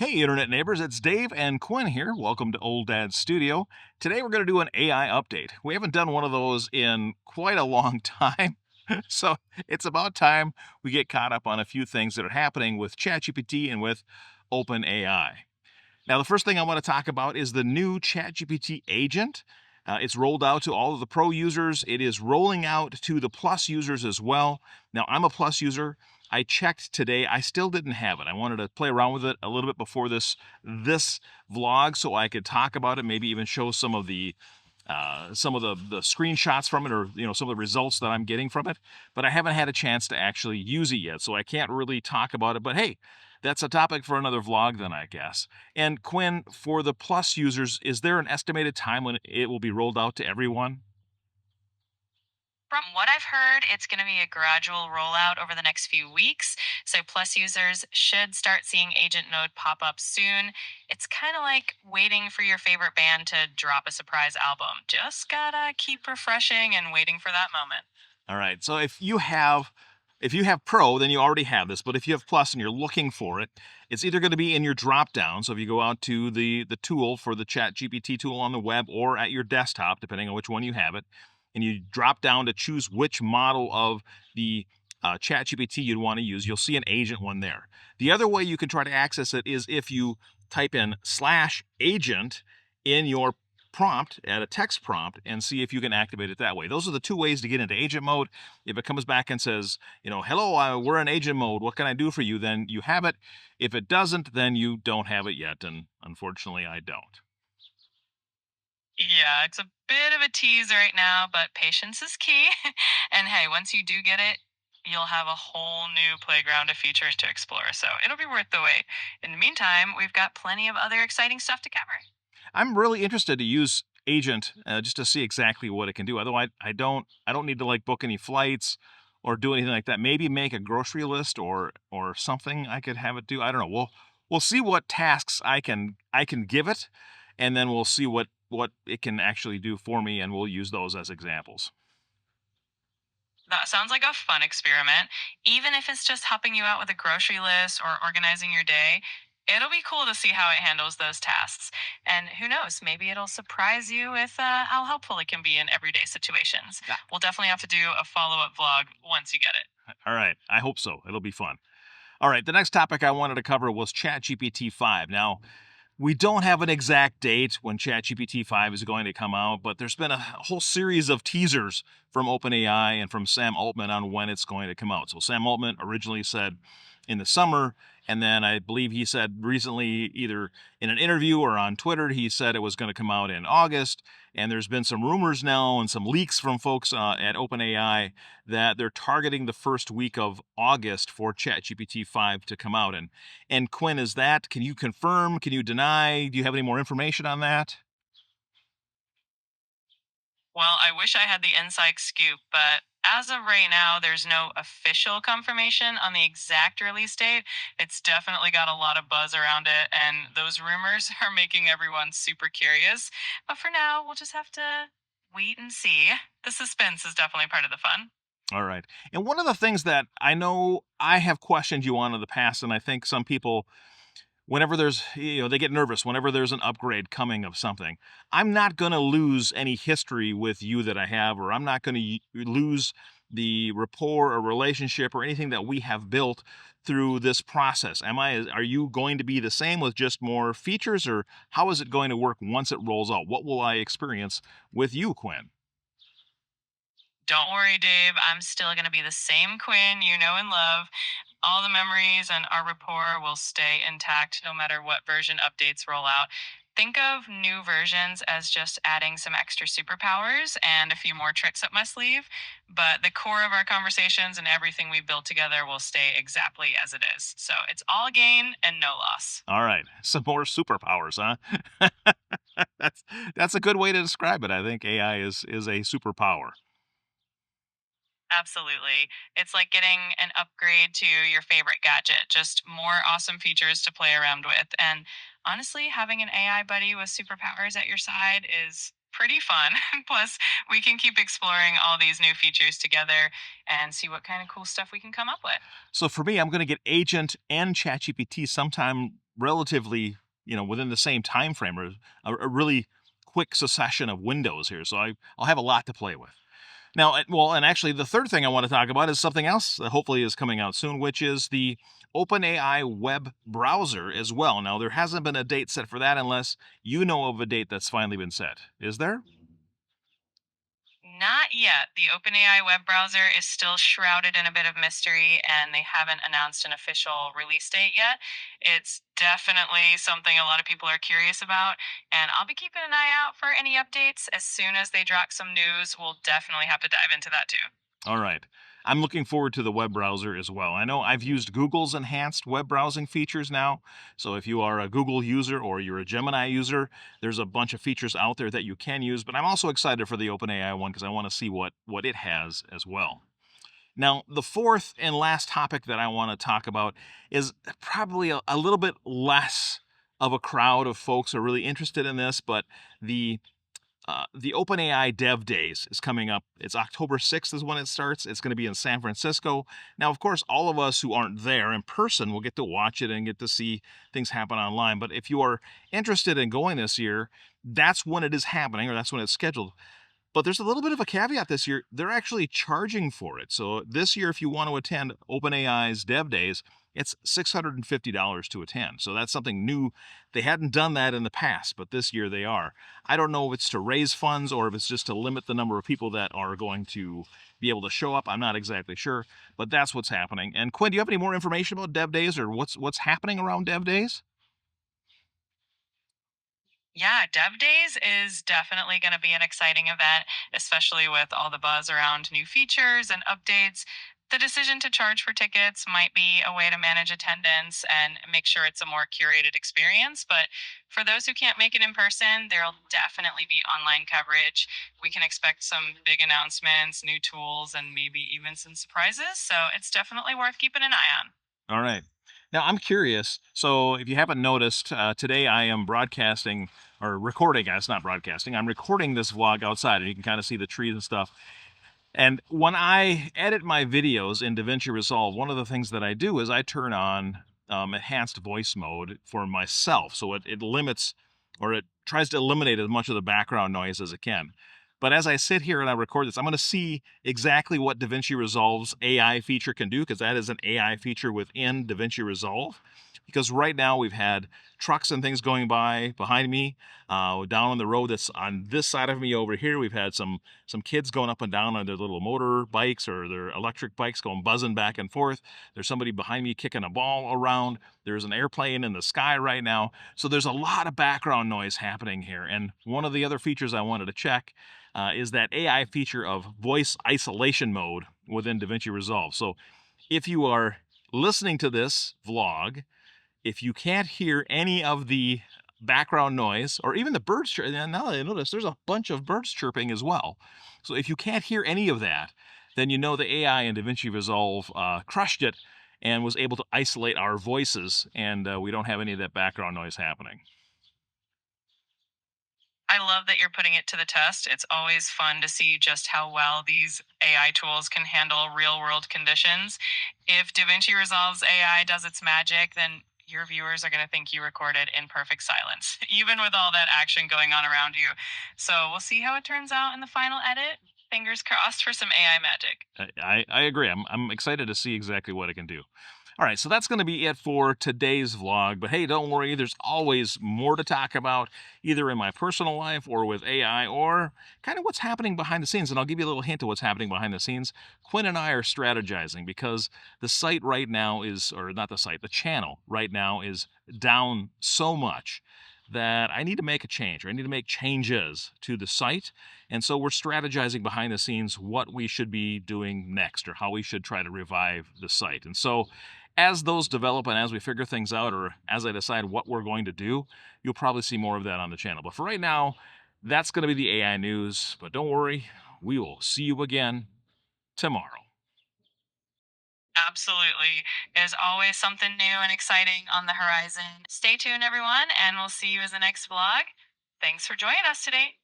Hey, Internet neighbors, it's Dave and Quinn here. Welcome to Old Dad's Studio. Today we're going to do an AI update. We haven't done one of those in quite a long time, so it's about time we get caught up on a few things that are happening with ChatGPT and with OpenAI. Now, the first thing I want to talk about is the new ChatGPT Agent. It's rolled out to all of the Pro users. It is rolling out to the Plus users as well. Now, I'm a Plus user. I checked today. I still didn't have it. I wanted to play around with it a little bit before this vlog, so I could talk about it. Maybe even show some of the screenshots from it, or some of the results that I'm getting from it. But I haven't had a chance to actually use it yet, so I can't really talk about it. But hey, that's a topic for another vlog then, I guess. And Quinn, for the Plus users, is there an estimated time when it will be rolled out to everyone? From what I've heard, it's going to be a gradual rollout over the next few weeks. So, Plus users should start seeing Agent Mode pop up soon. It's kind of like waiting for your favorite band to drop a surprise album. Just gotta keep refreshing and waiting for that moment. All right. So if you have Pro, then you already have this. But if you have Plus and you're looking for it, it's either going to be in your drop down. So if you go out to the tool for the Chat GPT tool on the web or at your desktop, depending on which one you have it, and you drop down to choose which model of the Chat GPT you'd want to use, you'll see an agent one there. The other way you can try to access it is if you type in /agent in your prompt, add a text prompt, and see if you can activate it that way. Those are the two ways to get into agent mode. If it comes back and says, hello, we're in agent mode, what can I do for you? Then you have it. If it doesn't, then you don't have it yet. And unfortunately, I don't. Yeah, it's a bit of a tease right now, but patience is key. And hey, once you do get it, you'll have a whole new playground of features to explore. So it'll be worth the wait. In the meantime, we've got plenty of other exciting stuff to cover. I'm really interested to use agent just to see exactly what it can do. Otherwise, I don't need to like book any flights or do anything like that. Maybe make a grocery list or something I could have it do. I don't know. We'll see what tasks I can give it, and then we'll see what it can actually do for me, and we'll use those as examples. That sounds like a fun experiment. Even if it's just helping you out with a grocery list or organizing your day, it'll be cool to see how it handles those tasks. And who knows, maybe it'll surprise you with how helpful it can be in everyday situations. Yeah. We'll definitely have to do a follow up vlog once you get it. All right. I hope so. It'll be fun. All right. The next topic I wanted to cover was ChatGPT 5. Now, we don't have an exact date when ChatGPT 5 is going to come out, but there's been a whole series of teasers from OpenAI and from Sam Altman on when it's going to come out. So Sam Altman originally said in the summer, and then I believe he said recently, either in an interview or on Twitter, he said it was going to come out in August. And there's been some rumors now and some leaks from folks at OpenAI that they're targeting the first week of August for ChatGPT 5 to come out. And Quinn, can you confirm? Can you deny? Do you have any more information on that? Well, I wish I had the inside scoop, but as of right now, there's no official confirmation on the exact release date. It's definitely got a lot of buzz around it, and those rumors are making everyone super curious. But for now, we'll just have to wait and see. The suspense is definitely part of the fun. All right. And one of the things that I know I have questioned you on in the past, and I think some people, whenever they get nervous whenever there's an upgrade coming of something. I'm not going to lose any history with you that I have, or I'm not going to lose the rapport or relationship or anything that we have built through this process. Are you going to be the same with just more features, or how is it going to work once it rolls out? What will I experience with you, Quinn? Don't worry, Dave. I'm still going to be the same Quinn you know and love. All the memories and our rapport will stay intact no matter what version updates roll out. Think of new versions as just adding some extra superpowers and a few more tricks up my sleeve. But the core of our conversations and everything we build together will stay exactly as it is. So it's all gain and no loss. All right, some more superpowers, huh? That's a good way to describe it. I think AI is a superpower. Absolutely. It's like getting an upgrade to your favorite gadget, just more awesome features to play around with. And honestly, having an AI buddy with superpowers at your side is pretty fun. Plus, we can keep exploring all these new features together and see what kind of cool stuff we can come up with. So for me, I'm going to get Agent and ChatGPT sometime relatively, within the same time frame, or a really quick succession of windows here. So I'll have a lot to play with. Now, well, and actually, the third thing I want to talk about is something else that hopefully is coming out soon, which is the OpenAI web browser as well. Now, there hasn't been a date set for that unless you know of a date that's finally been set. Is there? Not yet. The OpenAI web browser is still shrouded in a bit of mystery, and they haven't announced an official release date yet. It's definitely something a lot of people are curious about, and I'll be keeping an eye out for any updates. As soon as they drop some news, we'll definitely have to dive into that too. All right. I'm looking forward to the web browser as well. I know I've used Google's enhanced web browsing features now. So if you are a Google user or you're a Gemini user, there's a bunch of features out there that you can use. But I'm also excited for the OpenAI one because I want to see what it has as well. Now, the fourth and last topic that I want to talk about is probably a little bit less of a crowd of folks who are really interested in this, but the OpenAI Dev Days is coming up. It's October 6th is when it starts. It's going to be in San Francisco. Now, of course, all of us who aren't there in person will get to watch it and get to see things happen online. But if you are interested in going this year, that's when it is happening, or that's when it's scheduled. But there's a little bit of a caveat this year. They're actually charging for it. So this year, if you want to attend OpenAI's Dev Days, it's $650 to attend. So that's something new. They hadn't done that in the past, but this year they are. I don't know if it's to raise funds or if it's just to limit the number of people that are going to be able to show up. I'm not exactly sure, but that's what's happening. And Quinn, do you have any more information about Dev Days or what's happening around Dev Days? Yeah, Dev Days is definitely going to be an exciting event, especially with all the buzz around new features and updates. The decision to charge for tickets might be a way to manage attendance and make sure it's a more curated experience. But for those who can't make it in person, there'll definitely be online coverage. We can expect some big announcements, new tools, and maybe even some surprises. So it's definitely worth keeping an eye on. All right. Now I'm curious. So if you haven't noticed, today I am broadcasting or recording. It's not broadcasting. I'm recording this vlog outside, and you can kind of see the trees and stuff. And when I edit my videos in DaVinci Resolve, one of the things that I do is I turn on enhanced voice mode for myself. So it limits or it tries to eliminate as much of the background noise as it can. But as I sit here and I record this, I'm going to see exactly what DaVinci Resolve's AI feature can do, because that is an AI feature within DaVinci Resolve. Because right now we've had trucks and things going by behind me, down on the road that's on this side of me over here. We've had some kids going up and down on their little motor bikes or their electric bikes going buzzing back and forth. There's somebody behind me kicking a ball around. There's an airplane in the sky right now. So there's a lot of background noise happening here. And one of the other features I wanted to check is that AI feature of voice isolation mode within DaVinci Resolve. So if you are listening to this vlog, if you can't hear any of the background noise or even the birds chirping, and now I notice there's a bunch of birds chirping as well. So if you can't hear any of that, then you know the AI in DaVinci Resolve crushed it and was able to isolate our voices, and we don't have any of that background noise happening. I love that you're putting it to the test. It's always fun to see just how well these AI tools can handle real world conditions. If DaVinci Resolve's AI does its magic, then your viewers are going to think you recorded in perfect silence, even with all that action going on around you. So we'll see how it turns out in the final edit. Fingers crossed for some AI magic. I agree. I'm excited to see exactly what it can do. All right, so that's going to be it for today's vlog. But hey, don't worry, there's always more to talk about, either in my personal life or with AI or kind of what's happening behind the scenes. And I'll give you a little hint of what's happening behind the scenes. Quinn and I are strategizing because the site right now is, or not the site, the channel right now is down so much that I need to make a change, or I need to make changes to the site. And so we're strategizing behind the scenes what we should be doing next or how we should try to revive the site. And so as those develop and as we figure things out, or as I decide what we're going to do, you'll probably see more of that on the channel. But for right now, that's going to be the AI news. But don't worry, we will see you again tomorrow. Absolutely. There's always something new and exciting on the horizon. Stay tuned, everyone, and we'll see you in the next vlog. Thanks for joining us today.